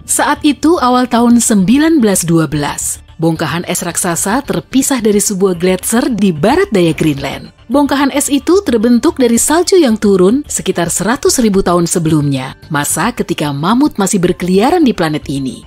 Saat itu awal tahun 1912, bongkahan es raksasa terpisah dari sebuah gletser di barat daya Greenland. Bongkahan es itu terbentuk dari salju yang turun sekitar 100.000 tahun sebelumnya, masa ketika mamut masih berkeliaran di planet ini.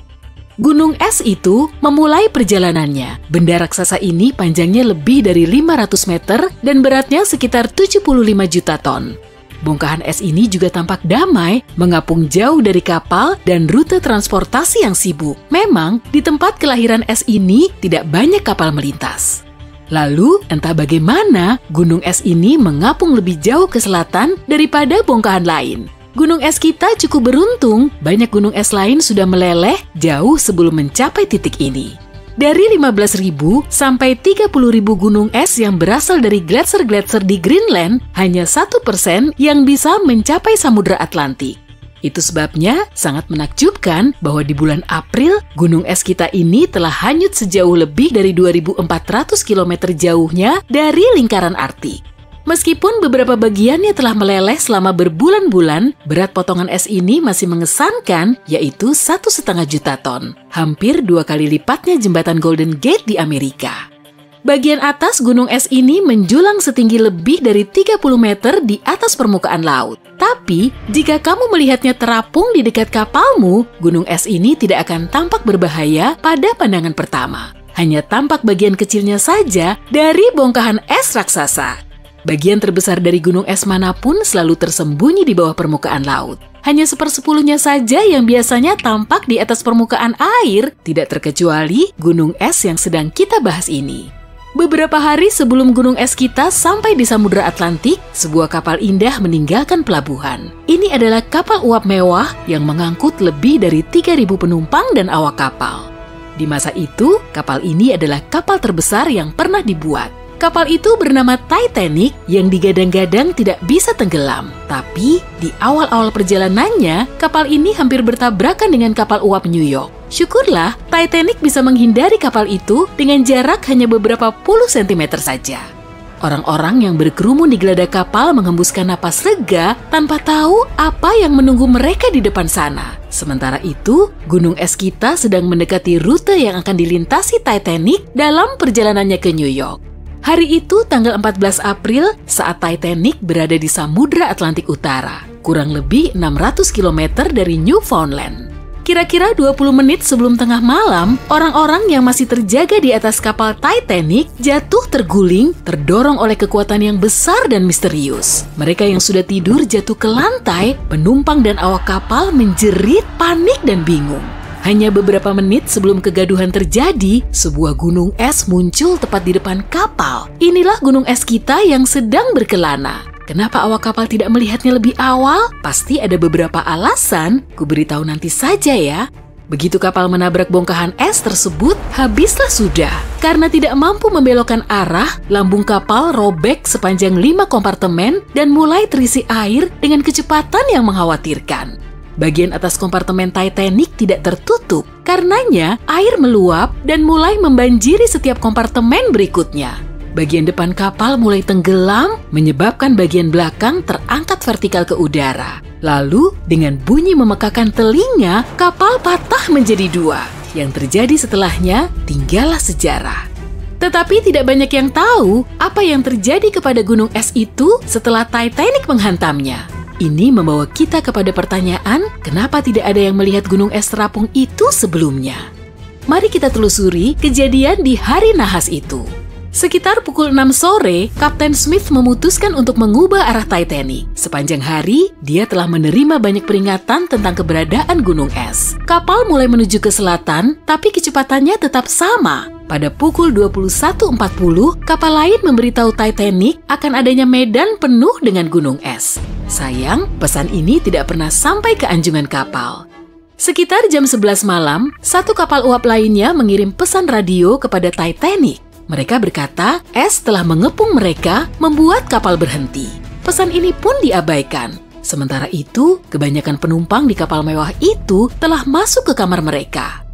Gunung es itu memulai perjalanannya. Benda raksasa ini panjangnya lebih dari 500 meter dan beratnya sekitar 75 juta ton. Bongkahan es ini juga tampak damai, mengapung jauh dari kapal dan rute transportasi yang sibuk. Memang, di tempat kelahiran es ini tidak banyak kapal melintas. Lalu, entah bagaimana, gunung es ini mengapung lebih jauh ke selatan daripada bongkahan lain. Gunung es kita cukup beruntung, banyak gunung es lain sudah meleleh jauh sebelum mencapai titik ini. Dari 15.000 sampai 30.000 gunung es yang berasal dari gletser-gletser di Greenland, hanya 1% yang bisa mencapai Samudra Atlantik. Itu sebabnya sangat menakjubkan bahwa di bulan April, gunung es kita ini telah hanyut sejauh lebih dari 2.400 km jauhnya dari lingkaran Arktik. Meskipun beberapa bagiannya telah meleleh selama berbulan-bulan, berat potongan es ini masih mengesankan, yaitu 1,5 juta ton. Hampir 2 kali lipatnya jembatan Golden Gate di Amerika. Bagian atas gunung es ini menjulang setinggi lebih dari 30 meter di atas permukaan laut. Tapi, jika kamu melihatnya terapung di dekat kapalmu, gunung es ini tidak akan tampak berbahaya pada pandangan pertama. Hanya tampak bagian kecilnya saja dari bongkahan es raksasa. Bagian terbesar dari gunung es manapun selalu tersembunyi di bawah permukaan laut. Hanya 1/10-nya saja yang biasanya tampak di atas permukaan air, tidak terkecuali gunung es yang sedang kita bahas ini. Beberapa hari sebelum gunung es kita sampai di Samudra Atlantik, sebuah kapal indah meninggalkan pelabuhan. Ini adalah kapal uap mewah yang mengangkut lebih dari 3.000 penumpang dan awak kapal. Di masa itu, kapal ini adalah kapal terbesar yang pernah dibuat. Kapal itu bernama Titanic yang digadang-gadang tidak bisa tenggelam. Tapi, di awal-awal perjalanannya, kapal ini hampir bertabrakan dengan kapal uap New York. Syukurlah, Titanic bisa menghindari kapal itu dengan jarak hanya beberapa puluh sentimeter saja. Orang-orang yang berkerumun di geladak kapal menghembuskan napas lega tanpa tahu apa yang menunggu mereka di depan sana. Sementara itu, gunung es kita sedang mendekati rute yang akan dilintasi Titanic dalam perjalanannya ke New York. Hari itu tanggal 14 April saat Titanic berada di Samudra Atlantik Utara, kurang lebih 600 km dari Newfoundland. Kira-kira 20 menit sebelum tengah malam, orang-orang yang masih terjaga di atas kapal Titanic jatuh terguling, terdorong oleh kekuatan yang besar dan misterius. Mereka yang sudah tidur jatuh ke lantai, penumpang dan awak kapal menjerit, panik dan bingung. Hanya beberapa menit sebelum kegaduhan terjadi, sebuah gunung es muncul tepat di depan kapal. Inilah gunung es kita yang sedang berkelana. Kenapa awak kapal tidak melihatnya lebih awal? Pasti ada beberapa alasan, kuberitahu nanti saja ya. Begitu kapal menabrak bongkahan es tersebut, habislah sudah. Karena tidak mampu membelokkan arah, lambung kapal robek sepanjang 5 kompartemen dan mulai terisi air dengan kecepatan yang mengkhawatirkan. Bagian atas kompartemen Titanic tidak tertutup, karenanya air meluap dan mulai membanjiri setiap kompartemen berikutnya. Bagian depan kapal mulai tenggelam, menyebabkan bagian belakang terangkat vertikal ke udara. Lalu, dengan bunyi memekakan telinga, kapal patah menjadi 2. Yang terjadi setelahnya, tinggallah sejarah. Tetapi tidak banyak yang tahu apa yang terjadi kepada gunung es itu setelah Titanic menghantamnya. Ini membawa kita kepada pertanyaan, kenapa tidak ada yang melihat gunung es terapung itu sebelumnya? Mari kita telusuri kejadian di hari nahas itu. Sekitar pukul 6 sore, Kapten Smith memutuskan untuk mengubah arah Titanic. Sepanjang hari, dia telah menerima banyak peringatan tentang keberadaan gunung es. Kapal mulai menuju ke selatan, tapi kecepatannya tetap sama. Pada pukul 21.40, kapal lain memberitahu Titanic akan adanya medan penuh dengan gunung es. Sayang, pesan ini tidak pernah sampai ke anjungan kapal. Sekitar jam 11 malam, satu kapal uap lainnya mengirim pesan radio kepada Titanic. Mereka berkata, es telah mengepung mereka, membuat kapal berhenti. Pesan ini pun diabaikan. Sementara itu, kebanyakan penumpang di kapal mewah itu telah masuk ke kamar mereka.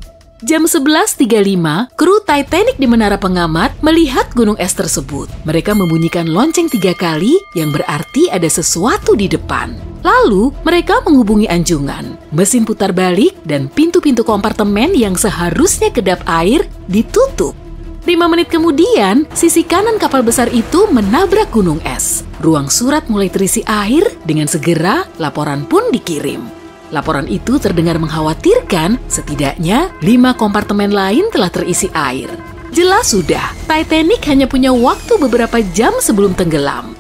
Jam 11.35, kru Titanic di menara pengamat melihat gunung es tersebut. Mereka membunyikan lonceng 3 kali yang berarti ada sesuatu di depan. Lalu, mereka menghubungi anjungan. Mesin putar balik dan pintu-pintu kompartemen yang seharusnya kedap air ditutup. 5 menit kemudian, sisi kanan kapal besar itu menabrak gunung es. Ruang surat mulai terisi air, dengan segera laporan pun dikirim. Laporan itu terdengar mengkhawatirkan, setidaknya 5 kompartemen lain telah terisi air. Jelas sudah, Titanic hanya punya waktu beberapa jam sebelum tenggelam.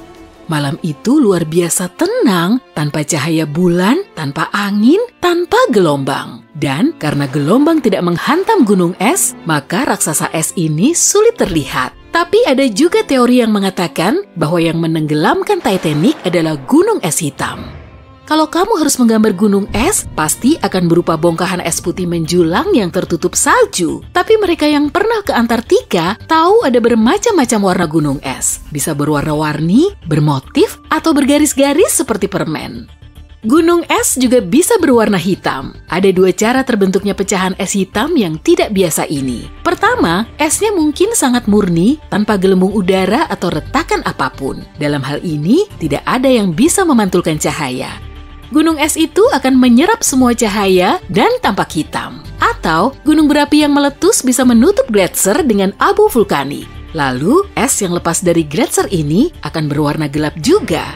Malam itu luar biasa tenang, tanpa cahaya bulan, tanpa angin, tanpa gelombang. Dan karena gelombang tidak menghantam gunung es, maka raksasa es ini sulit terlihat. Tapi ada juga teori yang mengatakan bahwa yang menenggelamkan Titanic adalah gunung es hitam. Kalau kamu harus menggambar gunung es, pasti akan berupa bongkahan es putih menjulang yang tertutup salju. Tapi mereka yang pernah ke Antartika tahu ada bermacam-macam warna gunung es. Bisa berwarna-warni, bermotif, atau bergaris-garis seperti permen. Gunung es juga bisa berwarna hitam. Ada 2 cara terbentuknya pecahan es hitam yang tidak biasa ini. Pertama, esnya mungkin sangat murni, tanpa gelembung udara atau retakan apapun. Dalam hal ini, tidak ada yang bisa memantulkan cahaya. Gunung es itu akan menyerap semua cahaya dan tampak hitam. Atau, gunung berapi yang meletus bisa menutup gletser dengan abu vulkanik. Lalu, es yang lepas dari gletser ini akan berwarna gelap juga.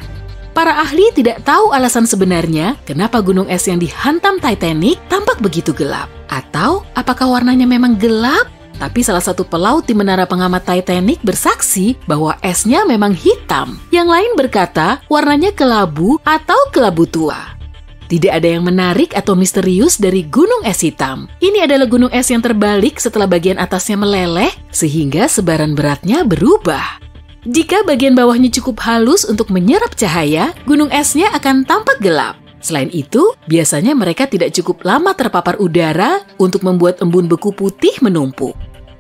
Para ahli tidak tahu alasan sebenarnya kenapa gunung es yang dihantam Titanic tampak begitu gelap. Atau, apakah warnanya memang gelap? Tapi salah satu pelaut di menara pengamat Titanic bersaksi bahwa esnya memang hitam. Yang lain berkata warnanya kelabu atau kelabu tua. Tidak ada yang menarik atau misterius dari gunung es hitam. Ini adalah gunung es yang terbalik setelah bagian atasnya meleleh, sehingga sebaran beratnya berubah. Jika bagian bawahnya cukup halus untuk menyerap cahaya, gunung esnya akan tampak gelap. Selain itu, biasanya mereka tidak cukup lama terpapar udara untuk membuat embun beku putih menumpuk.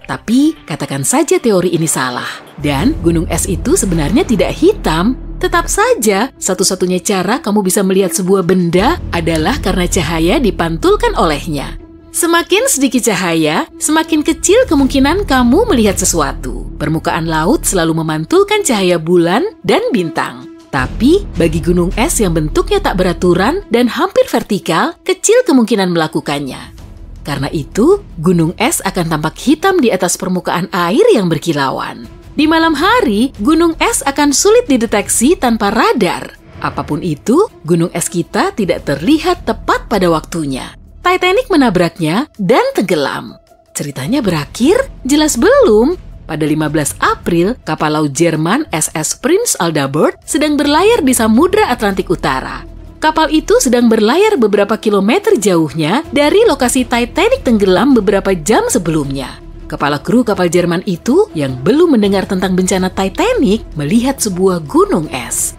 Tapi, katakan saja teori ini salah. Dan gunung es itu sebenarnya tidak hitam. Tetap saja, satu-satunya cara kamu bisa melihat sebuah benda adalah karena cahaya dipantulkan olehnya. Semakin sedikit cahaya, semakin kecil kemungkinan kamu melihat sesuatu. Permukaan laut selalu memantulkan cahaya bulan dan bintang. Tapi, bagi gunung es yang bentuknya tak beraturan dan hampir vertikal, kecil kemungkinan melakukannya. Karena itu, gunung es akan tampak hitam di atas permukaan air yang berkilauan. Di malam hari, gunung es akan sulit dideteksi tanpa radar. Apapun itu, gunung es kita tidak terlihat tepat pada waktunya. Titanic menabraknya dan tenggelam. Ceritanya berakhir? Jelas belum. Pada 15 April, kapal laut Jerman SS Prinz Aldabert sedang berlayar di Samudra Atlantik Utara. Kapal itu sedang berlayar beberapa kilometer jauhnya dari lokasi Titanic tenggelam beberapa jam sebelumnya. Kepala kru kapal Jerman itu yang belum mendengar tentang bencana Titanic melihat sebuah gunung es.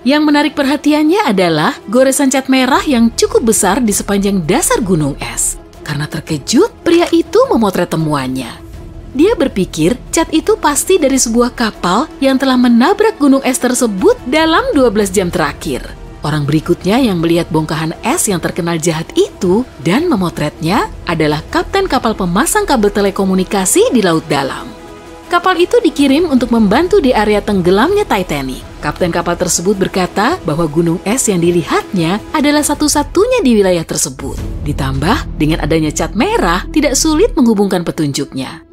Yang menarik perhatiannya adalah goresan cat merah yang cukup besar di sepanjang dasar gunung es. Karena terkejut, pria itu memotret temuannya. Dia berpikir cat itu pasti dari sebuah kapal yang telah menabrak gunung es tersebut dalam 12 jam terakhir. Orang berikutnya yang melihat bongkahan es yang terkenal jahat itu dan memotretnya adalah kapten kapal pemasang kabel telekomunikasi di laut dalam. Kapal itu dikirim untuk membantu di area tenggelamnya Titanic. Kapten kapal tersebut berkata bahwa gunung es yang dilihatnya adalah satu-satunya di wilayah tersebut. Ditambah, dengan adanya cat merah, tidak sulit menghubungkan petunjuknya.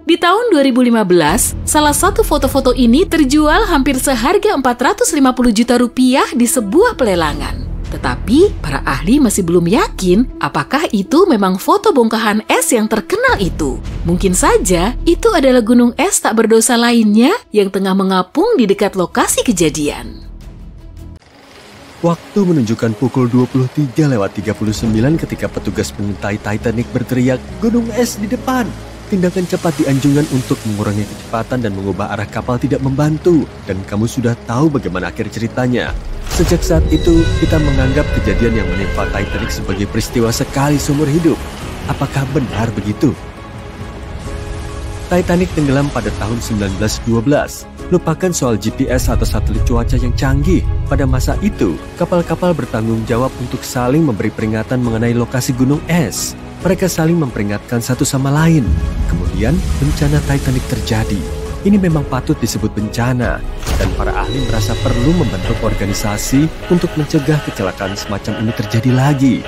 Di tahun 2015, salah satu foto-foto ini terjual hampir seharga 450 juta rupiah di sebuah pelelangan. Tetapi, para ahli masih belum yakin apakah itu memang foto bongkahan es yang terkenal itu. Mungkin saja itu adalah gunung es tak berdosa lainnya yang tengah mengapung di dekat lokasi kejadian. Waktu menunjukkan pukul 23:39 ketika petugas pengintai Titanic berteriak, "Gunung es di depan!" Tindakan cepat di anjungan untuk mengurangi kecepatan dan mengubah arah kapal tidak membantu, dan kamu sudah tahu bagaimana akhir ceritanya. Sejak saat itu, kita menganggap kejadian yang menimpa Titanic sebagai peristiwa sekali seumur hidup. Apakah benar begitu? Titanic tenggelam pada tahun 1912. Lupakan soal GPS atau satelit cuaca yang canggih. Pada masa itu, kapal-kapal bertanggung jawab untuk saling memberi peringatan mengenai lokasi gunung es. Mereka saling memperingatkan satu sama lain. Kemudian, bencana Titanic terjadi. Ini memang patut disebut bencana, dan para ahli merasa perlu membentuk organisasi untuk mencegah kecelakaan semacam ini terjadi lagi.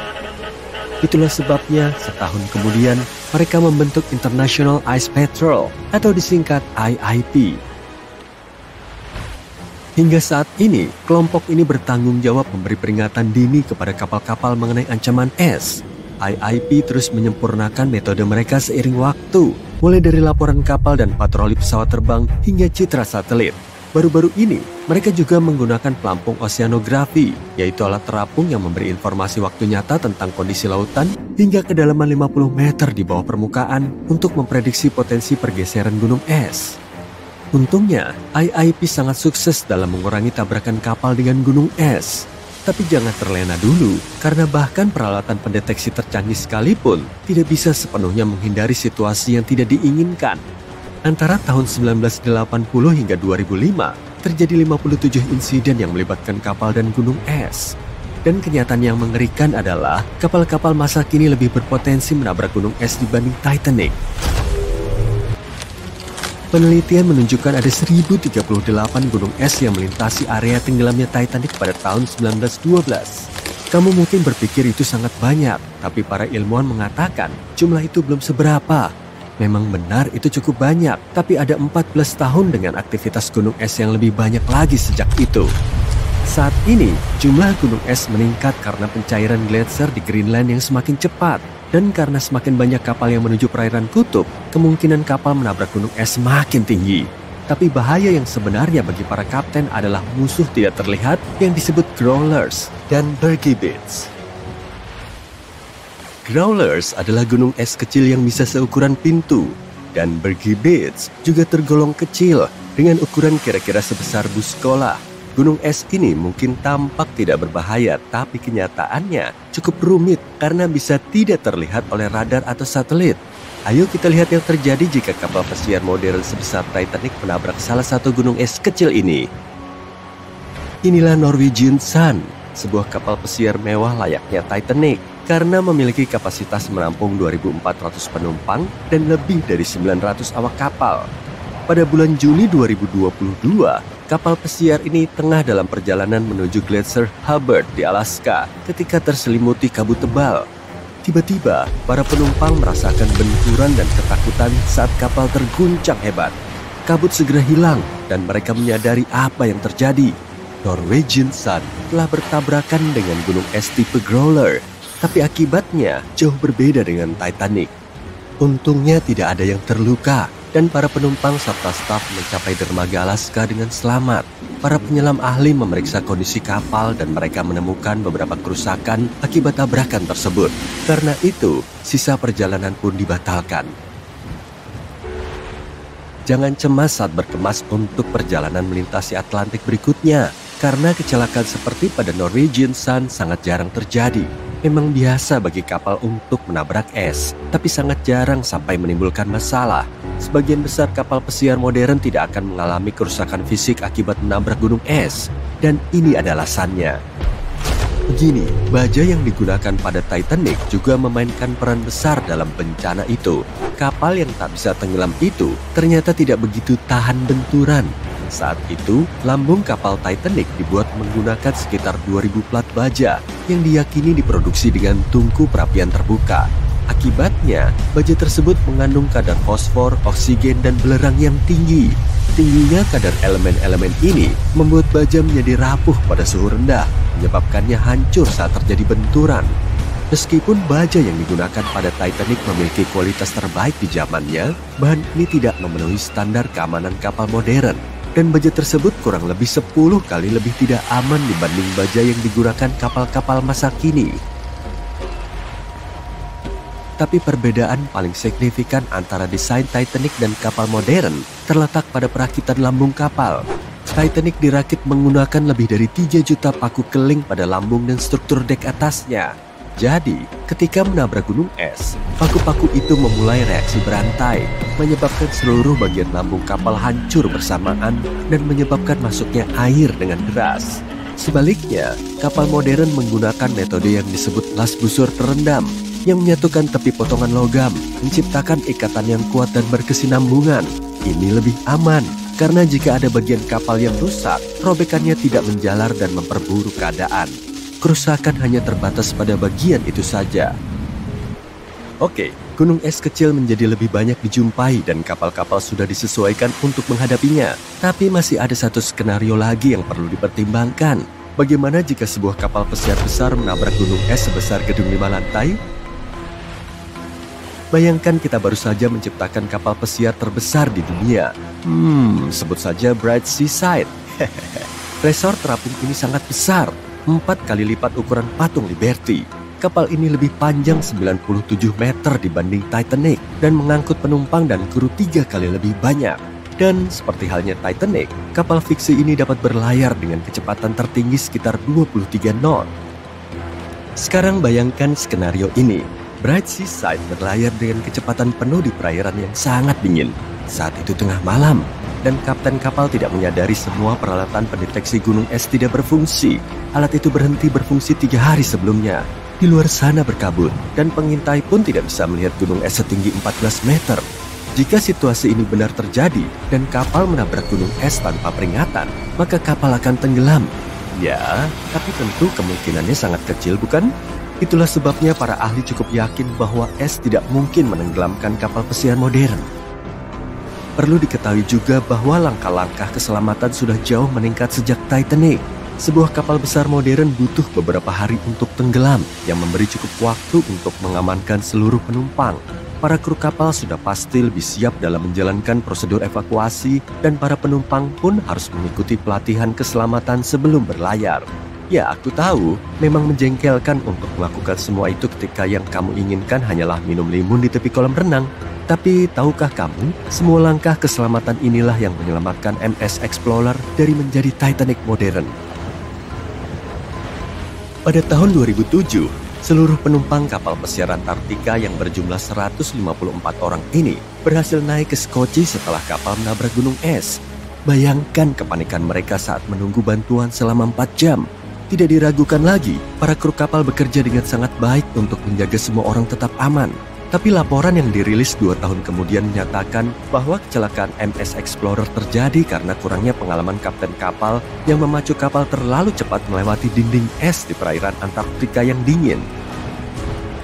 Itulah sebabnya setahun kemudian mereka membentuk International Ice Patrol atau disingkat IIP. Hingga saat ini, kelompok ini bertanggung jawab memberi peringatan dini kepada kapal-kapal mengenai ancaman es. IIP terus menyempurnakan metode mereka seiring waktu, mulai dari laporan kapal dan patroli pesawat terbang hingga citra satelit. Baru-baru ini, mereka juga menggunakan pelampung oseanografi, yaitu alat terapung yang memberi informasi waktu nyata tentang kondisi lautan hingga kedalaman 50 meter di bawah permukaan untuk memprediksi potensi pergeseran gunung es. Untungnya, IIP sangat sukses dalam mengurangi tabrakan kapal dengan gunung es. Tapi jangan terlena dulu, karena bahkan peralatan pendeteksi tercanggih sekalipun tidak bisa sepenuhnya menghindari situasi yang tidak diinginkan. Antara tahun 1980 hingga 2005, terjadi 57 insiden yang melibatkan kapal dan gunung es. Dan kenyataan yang mengerikan adalah kapal-kapal masa kini lebih berpotensi menabrak gunung es dibanding Titanic. Penelitian menunjukkan ada 1038 gunung es yang melintasi area tenggelamnya Titanic pada tahun 1912. Kamu mungkin berpikir itu sangat banyak, tapi para ilmuwan mengatakan jumlah itu belum seberapa. Memang benar itu cukup banyak, tapi ada 14 tahun dengan aktivitas gunung es yang lebih banyak lagi sejak itu. Saat ini, jumlah gunung es meningkat karena pencairan gletser di Greenland yang semakin cepat. Dan karena semakin banyak kapal yang menuju perairan kutub, kemungkinan kapal menabrak gunung es semakin tinggi. Tapi bahaya yang sebenarnya bagi para kapten adalah musuh tidak terlihat yang disebut growlers dan bergibits. Growlers adalah gunung es kecil yang bisa seukuran pintu, dan bergibits juga tergolong kecil dengan ukuran kira-kira sebesar bus sekolah. Gunung es ini mungkin tampak tidak berbahaya, tapi kenyataannya cukup rumit karena bisa tidak terlihat oleh radar atau satelit. Ayo kita lihat yang terjadi jika kapal pesiar modern sebesar Titanic menabrak salah satu gunung es kecil ini. Inilah Norwegian Sun, sebuah kapal pesiar mewah layaknya Titanic, karena memiliki kapasitas menampung 2.400 penumpang dan lebih dari 900 awak kapal. Pada bulan Juni 2022, kapal pesiar ini tengah dalam perjalanan menuju Gletser Hubbard di Alaska ketika terselimuti kabut tebal. Tiba-tiba, para penumpang merasakan benturan dan ketakutan saat kapal terguncang hebat. Kabut segera hilang dan mereka menyadari apa yang terjadi. Norwegian Sun telah bertabrakan dengan gunung es tipe growler, tapi akibatnya jauh berbeda dengan Titanic. Untungnya tidak ada yang terluka, dan para penumpang serta staf mencapai dermaga Alaska dengan selamat. Para penyelam ahli memeriksa kondisi kapal dan mereka menemukan beberapa kerusakan akibat tabrakan tersebut. Karena itu, sisa perjalanan pun dibatalkan. Jangan cemas saat berkemas untuk perjalanan melintasi Atlantik berikutnya, karena kecelakaan seperti pada Norwegian Sun sangat jarang terjadi. Memang biasa bagi kapal untuk menabrak es, tapi sangat jarang sampai menimbulkan masalah. Sebagian besar kapal pesiar modern tidak akan mengalami kerusakan fisik akibat menabrak gunung es, dan ini adalah alasannya. Begini, baja yang digunakan pada Titanic juga memainkan peran besar dalam bencana itu. Kapal yang tak bisa tenggelam itu ternyata tidak begitu tahan benturan. Saat itu, lambung kapal Titanic dibuat menggunakan sekitar 2000 plat baja yang diyakini diproduksi dengan tungku perapian terbuka. Akibatnya, baja tersebut mengandung kadar fosfor, oksigen, dan belerang yang tinggi. Tingginya kadar elemen-elemen ini membuat baja menjadi rapuh pada suhu rendah, menyebabkannya hancur saat terjadi benturan. Meskipun baja yang digunakan pada Titanic memiliki kualitas terbaik di zamannya, bahan ini tidak memenuhi standar keamanan kapal modern. Dan baja tersebut kurang lebih 10 kali lebih tidak aman dibanding baja yang digunakan kapal-kapal masa kini. Tapi perbedaan paling signifikan antara desain Titanic dan kapal modern terletak pada perakitan lambung kapal. Titanic dirakit menggunakan lebih dari 3 juta paku keling pada lambung dan struktur dek atasnya. Jadi, ketika menabrak gunung es, paku-paku itu memulai reaksi berantai, menyebabkan seluruh bagian lambung kapal hancur bersamaan dan menyebabkan masuknya air dengan deras. Sebaliknya, kapal modern menggunakan metode yang disebut las busur terendam, yang menyatukan tepi potongan logam, menciptakan ikatan yang kuat dan berkesinambungan. ini lebih aman. Karena jika ada bagian kapal yang rusak, robekannya tidak menjalar dan memperburuk keadaan. Kerusakan hanya terbatas pada bagian itu saja. Oke, gunung es kecil menjadi lebih banyak dijumpai dan kapal-kapal sudah disesuaikan untuk menghadapinya. Tapi masih ada satu skenario lagi yang perlu dipertimbangkan. Bagaimana jika sebuah kapal pesiar besar menabrak gunung es sebesar gedung 5 lantai? Bayangkan kita baru saja menciptakan kapal pesiar terbesar di dunia. Sebut saja Bright Seaside. Resort terapung ini sangat besar, 4 kali lipat ukuran patung Liberty. Kapal ini lebih panjang 97 meter dibanding Titanic dan mengangkut penumpang dan kru 3 kali lebih banyak. Dan seperti halnya Titanic, kapal fiksi ini dapat berlayar dengan kecepatan tertinggi sekitar 23 knot. Sekarang bayangkan skenario ini. Bright Seaside berlayar dengan kecepatan penuh di perairan yang sangat dingin. Saat itu tengah malam, dan kapten kapal tidak menyadari semua peralatan pendeteksi gunung es tidak berfungsi. Alat itu berhenti berfungsi 3 hari sebelumnya. Di luar sana berkabut, dan pengintai pun tidak bisa melihat gunung es setinggi 14 meter. Jika situasi ini benar terjadi, dan kapal menabrak gunung es tanpa peringatan, maka kapal akan tenggelam. Ya, tapi tentu kemungkinannya sangat kecil, bukan? Itulah sebabnya para ahli cukup yakin bahwa es tidak mungkin menenggelamkan kapal pesiar modern. Perlu diketahui juga bahwa langkah-langkah keselamatan sudah jauh meningkat sejak Titanic. Sebuah kapal besar modern butuh beberapa hari untuk tenggelam, yang memberi cukup waktu untuk mengamankan seluruh penumpang. Para kru kapal sudah pasti lebih siap dalam menjalankan prosedur evakuasi, dan para penumpang pun harus mengikuti pelatihan keselamatan sebelum berlayar. Ya, aku tahu, memang menjengkelkan untuk melakukan semua itu ketika yang kamu inginkan hanyalah minum limun di tepi kolam renang. Tapi tahukah kamu, semua langkah keselamatan inilah yang menyelamatkan MS Explorer dari menjadi Titanic modern. Pada tahun 2007, seluruh penumpang kapal pesiar Antartika yang berjumlah 154 orang ini berhasil naik ke Skocie setelah kapal menabrak gunung es. Bayangkan kepanikan mereka saat menunggu bantuan selama 4 jam. Tidak diragukan lagi, para kru kapal bekerja dengan sangat baik untuk menjaga semua orang tetap aman. Tapi laporan yang dirilis 2 tahun kemudian menyatakan bahwa kecelakaan MS Explorer terjadi karena kurangnya pengalaman kapten kapal yang memacu kapal terlalu cepat melewati dinding es di perairan Antartika yang dingin.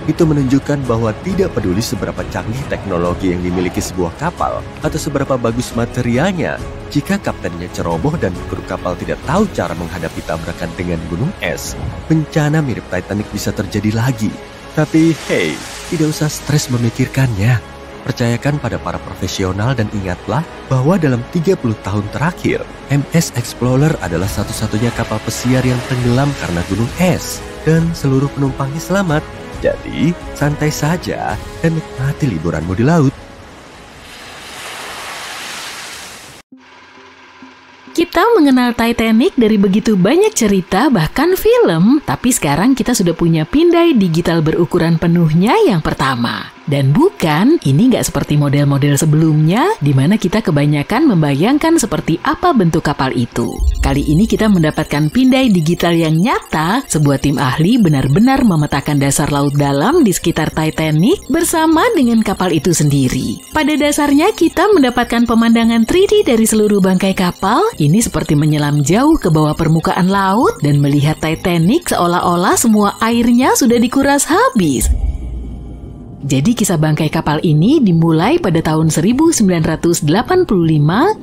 Itu menunjukkan bahwa tidak peduli seberapa canggih teknologi yang dimiliki sebuah kapal atau seberapa bagus materialnya, jika kaptennya ceroboh dan kru kapal tidak tahu cara menghadapi tabrakan dengan gunung es, bencana mirip Titanic bisa terjadi lagi. Tapi hey, tidak usah stres memikirkannya. Percayakan pada para profesional dan ingatlah bahwa dalam 30 tahun terakhir, MS Explorer adalah satu-satunya kapal pesiar yang tenggelam karena gunung es, dan seluruh penumpangnya selamat. Jadi, santai saja dan nikmati liburanmu di laut. Kita mengenal Titanic dari begitu banyak cerita, bahkan film, tapi sekarang kita sudah punya pindai digital berukuran penuhnya yang pertama. Dan bukan, ini nggak seperti model-model sebelumnya, di mana kita kebanyakan membayangkan seperti apa bentuk kapal itu. Kali ini kita mendapatkan pindai digital yang nyata, sebuah tim ahli benar-benar memetakan dasar laut dalam di sekitar Titanic bersama dengan kapal itu sendiri. Pada dasarnya kita mendapatkan pemandangan 3D dari seluruh bangkai kapal, ini seperti menyelam jauh ke bawah permukaan laut dan melihat Titanic seolah-olah semua airnya sudah dikuras habis. Jadi kisah bangkai kapal ini dimulai pada tahun 1985, 73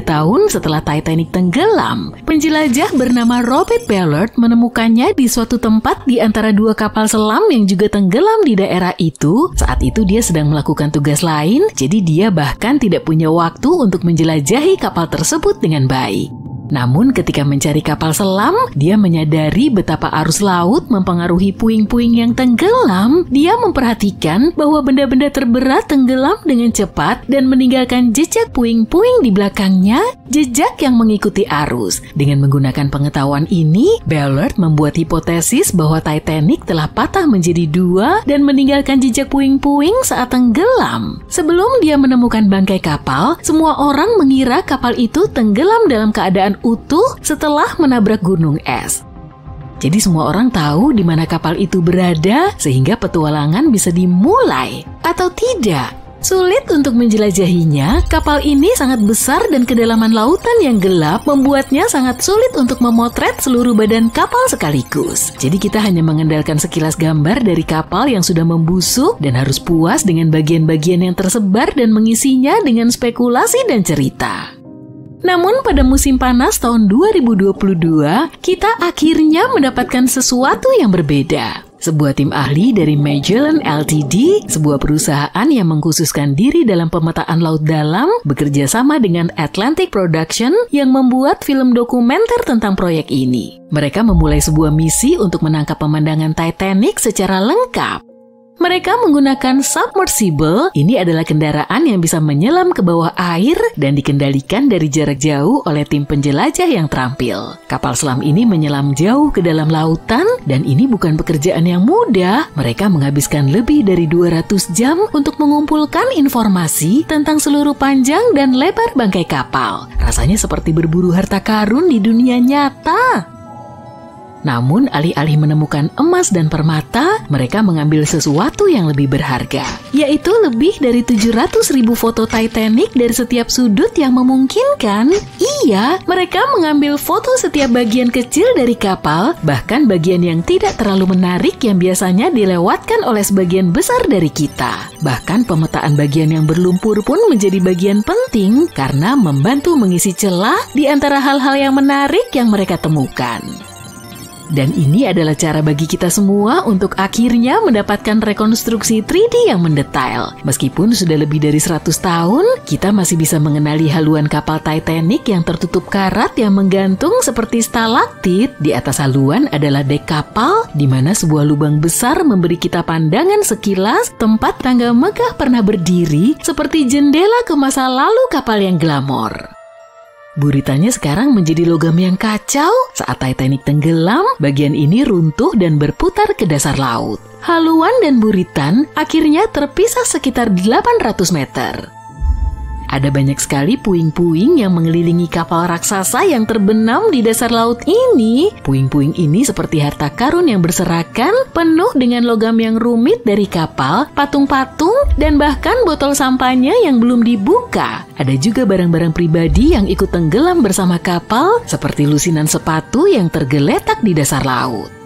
tahun setelah Titanic tenggelam. Penjelajah bernama Robert Ballard menemukannya di suatu tempat di antara 2 kapal selam yang juga tenggelam di daerah itu. Saat itu dia sedang melakukan tugas lain, jadi dia bahkan tidak punya waktu untuk menjelajahi kapal tersebut dengan baik. Namun ketika mencari kapal selam, dia menyadari betapa arus laut mempengaruhi puing-puing yang tenggelam. Dia memperhatikan bahwa benda-benda terberat tenggelam dengan cepat dan meninggalkan jejak puing-puing di belakangnya, jejak yang mengikuti arus. Dengan menggunakan pengetahuan ini, Ballard membuat hipotesis bahwa Titanic telah patah menjadi 2 dan meninggalkan jejak puing-puing saat tenggelam. Sebelum dia menemukan bangkai kapal, semua orang mengira kapal itu tenggelam dalam keadaan utuh setelah menabrak gunung es. Jadi semua orang tahu di mana kapal itu berada sehingga petualangan bisa dimulai. Atau tidak? Sulit untuk menjelajahinya, kapal ini sangat besar dan kedalaman lautan yang gelap membuatnya sangat sulit untuk memotret seluruh badan kapal sekaligus. Jadi kita hanya mengandalkan sekilas gambar dari kapal yang sudah membusuk dan harus puas dengan bagian-bagian yang tersebar dan mengisinya dengan spekulasi dan cerita. Namun pada musim panas tahun 2022, kita akhirnya mendapatkan sesuatu yang berbeda. Sebuah tim ahli dari Magellan Ltd, sebuah perusahaan yang mengkhususkan diri dalam pemetaan laut dalam, bekerja sama dengan Atlantic Production yang membuat film dokumenter tentang proyek ini. Mereka memulai sebuah misi untuk menangkap pemandangan Titanic secara lengkap. Mereka menggunakan submersible. Ini adalah kendaraan yang bisa menyelam ke bawah air dan dikendalikan dari jarak jauh oleh tim penjelajah yang terampil. Kapal selam ini menyelam jauh ke dalam lautan dan ini bukan pekerjaan yang mudah. Mereka menghabiskan lebih dari 200 jam untuk mengumpulkan informasi tentang seluruh panjang dan lebar bangkai kapal. Rasanya seperti berburu harta karun di dunia nyata. Namun, alih-alih menemukan emas dan permata, mereka mengambil sesuatu yang lebih berharga, yaitu lebih dari 700.000 foto Titanic dari setiap sudut yang memungkinkan. Iya, mereka mengambil foto setiap bagian kecil dari kapal, bahkan bagian yang tidak terlalu menarik yang biasanya dilewatkan oleh sebagian besar dari kita. Bahkan pemetaan bagian yang berlumpur pun menjadi bagian penting karena membantu mengisi celah di antara hal-hal yang menarik yang mereka temukan. Dan ini adalah cara bagi kita semua untuk akhirnya mendapatkan rekonstruksi 3D yang mendetail. Meskipun sudah lebih dari 100 tahun, kita masih bisa mengenali haluan kapal Titanic yang tertutup karat yang menggantung seperti stalaktit. Di atas haluan adalah dek kapal, di mana sebuah lubang besar memberi kita pandangan sekilas tempat tangga megah pernah berdiri seperti jendela ke masa lalu kapal yang glamor. Buritanya sekarang menjadi logam yang kacau. Saat Titanic tenggelam, bagian ini runtuh dan berputar ke dasar laut. Haluan dan buritan akhirnya terpisah sekitar 800 meter. Ada banyak sekali puing-puing yang mengelilingi kapal raksasa yang terbenam di dasar laut ini. Puing-puing ini seperti harta karun yang berserakan, penuh dengan logam yang rumit dari kapal, patung-patung, dan bahkan botol sampahnya yang belum dibuka. Ada juga barang-barang pribadi yang ikut tenggelam bersama kapal, seperti lusinan sepatu yang tergeletak di dasar laut.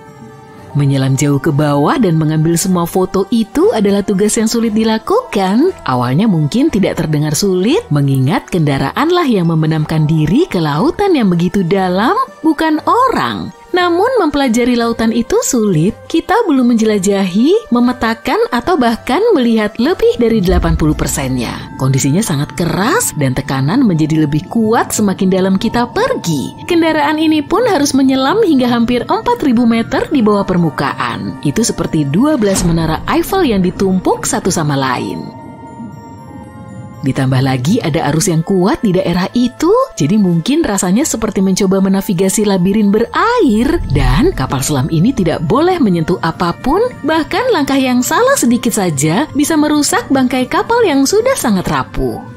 Menyelam jauh ke bawah dan mengambil semua foto itu adalah tugas yang sulit dilakukan. Awalnya mungkin tidak terdengar sulit, mengingat kendaraanlah yang membenamkan diri ke lautan yang begitu dalam, bukan orang. Namun mempelajari lautan itu sulit, kita belum menjelajahi, memetakan, atau bahkan melihat lebih dari 80%-nya. Kondisinya sangat keras dan tekanan menjadi lebih kuat semakin dalam kita pergi. Kendaraan ini pun harus menyelam hingga hampir 4.000 meter di bawah permukaan. Itu seperti 12 menara Eiffel yang ditumpuk satu sama lain. Ditambah lagi ada arus yang kuat di daerah itu, jadi mungkin rasanya seperti mencoba menavigasi labirin berair. Dan kapal selam ini tidak boleh menyentuh apapun, bahkan langkah yang salah sedikit saja bisa merusak bangkai kapal yang sudah sangat rapuh.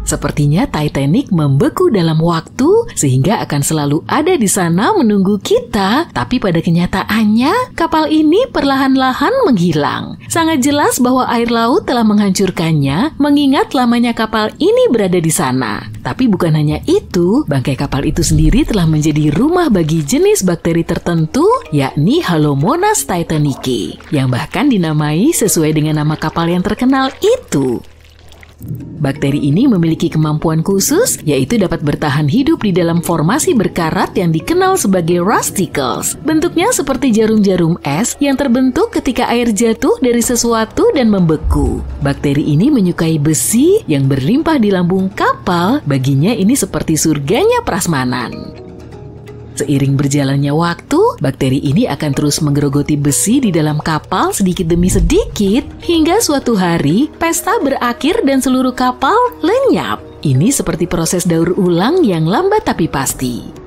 Sepertinya Titanic membeku dalam waktu sehingga akan selalu ada di sana menunggu kita. Tapi pada kenyataannya, kapal ini perlahan-lahan menghilang. Sangat jelas bahwa air laut telah menghancurkannya, mengingat lamanya kapal ini berada di sana. Tapi bukan hanya itu, bangkai kapal itu sendiri telah menjadi rumah bagi jenis bakteri tertentu, yakni Halomonas titanicae, yang bahkan dinamai sesuai dengan nama kapal yang terkenal itu. Bakteri ini memiliki kemampuan khusus, yaitu dapat bertahan hidup di dalam formasi berkarat yang dikenal sebagai rusticles. Bentuknya seperti jarum-jarum es yang terbentuk ketika air jatuh dari sesuatu dan membeku. Bakteri ini menyukai besi yang berlimpah di lambung kapal, baginya ini seperti surganya prasmanan. Seiring berjalannya waktu, bakteri ini akan terus menggerogoti besi di dalam kapal sedikit demi sedikit, hingga suatu hari pesta berakhir dan seluruh kapal lenyap. Ini seperti proses daur ulang yang lambat tapi pasti.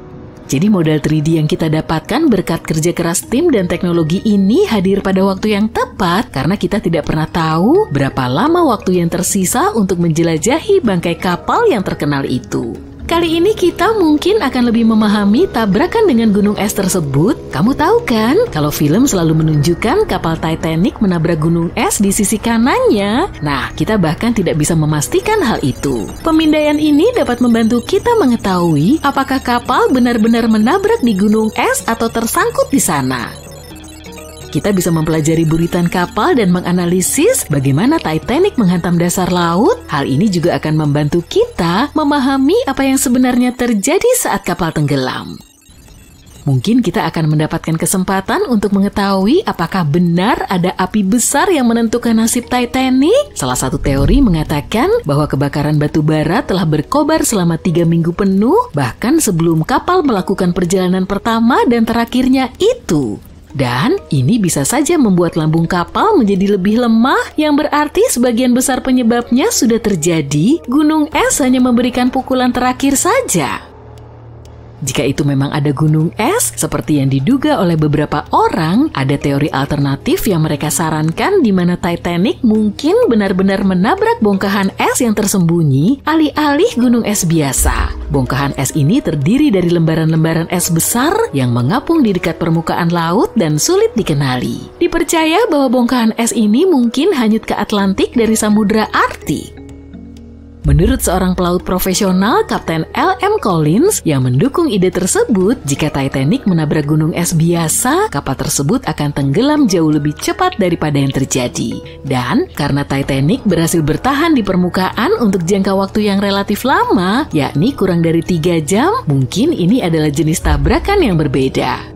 Jadi modal 3D yang kita dapatkan berkat kerja keras tim dan teknologi ini hadir pada waktu yang tepat karena kita tidak pernah tahu berapa lama waktu yang tersisa untuk menjelajahi bangkai kapal yang terkenal itu. Kali ini kita mungkin akan lebih memahami tabrakan dengan gunung es tersebut. Kamu tahu kan, kalau film selalu menunjukkan kapal Titanic menabrak gunung es di sisi kanannya. Nah, kita bahkan tidak bisa memastikan hal itu. Pemindaian ini dapat membantu kita mengetahui apakah kapal benar-benar menabrak di gunung es atau tersangkut di sana. Kita bisa mempelajari buritan kapal dan menganalisis bagaimana Titanic menghantam dasar laut. Hal ini juga akan membantu kita memahami apa yang sebenarnya terjadi saat kapal tenggelam. Mungkin kita akan mendapatkan kesempatan untuk mengetahui apakah benar ada api besar yang menentukan nasib Titanic. Salah satu teori mengatakan bahwa kebakaran batu bara telah berkobar selama 3 minggu penuh, bahkan sebelum kapal melakukan perjalanan pertama dan terakhirnya itu. Dan ini bisa saja membuat lambung kapal menjadi lebih lemah, yang berarti sebagian besar penyebabnya sudah terjadi, gunung es hanya memberikan pukulan terakhir saja. Jika itu memang ada gunung es, seperti yang diduga oleh beberapa orang, ada teori alternatif yang mereka sarankan di mana Titanic mungkin benar-benar menabrak bongkahan es yang tersembunyi alih-alih gunung es biasa. Bongkahan es ini terdiri dari lembaran-lembaran es besar yang mengapung di dekat permukaan laut dan sulit dikenali. Dipercaya bahwa bongkahan es ini mungkin hanyut ke Atlantik dari Samudra Arktik. Menurut seorang pelaut profesional, Kapten L.M. Collins, yang mendukung ide tersebut, jika Titanic menabrak gunung es biasa, kapal tersebut akan tenggelam jauh lebih cepat daripada yang terjadi. Dan karena Titanic berhasil bertahan di permukaan untuk jangka waktu yang relatif lama, yakni kurang dari 3 jam, mungkin ini adalah jenis tabrakan yang berbeda.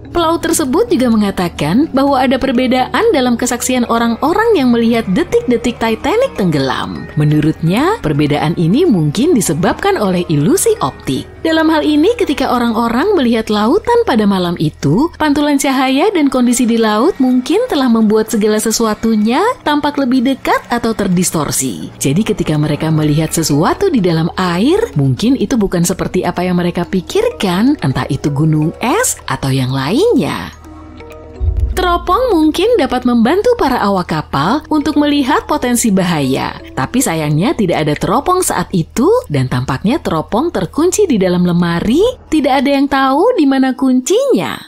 Pelaut tersebut juga mengatakan bahwa ada perbedaan dalam kesaksian orang-orang yang melihat detik-detik Titanic tenggelam. Menurutnya, perbedaan ini mungkin disebabkan oleh ilusi optik. Dalam hal ini, ketika orang-orang melihat lautan pada malam itu, pantulan cahaya dan kondisi di laut mungkin telah membuat segala sesuatunya tampak lebih dekat atau terdistorsi. Jadi ketika mereka melihat sesuatu di dalam air, mungkin itu bukan seperti apa yang mereka pikirkan, entah itu gunung es atau yang lainnya. Teropong mungkin dapat membantu para awak kapal untuk melihat potensi bahaya. Tapi sayangnya tidak ada teropong saat itu dan tampaknya teropong terkunci di dalam lemari. Tidak ada yang tahu di mana kuncinya.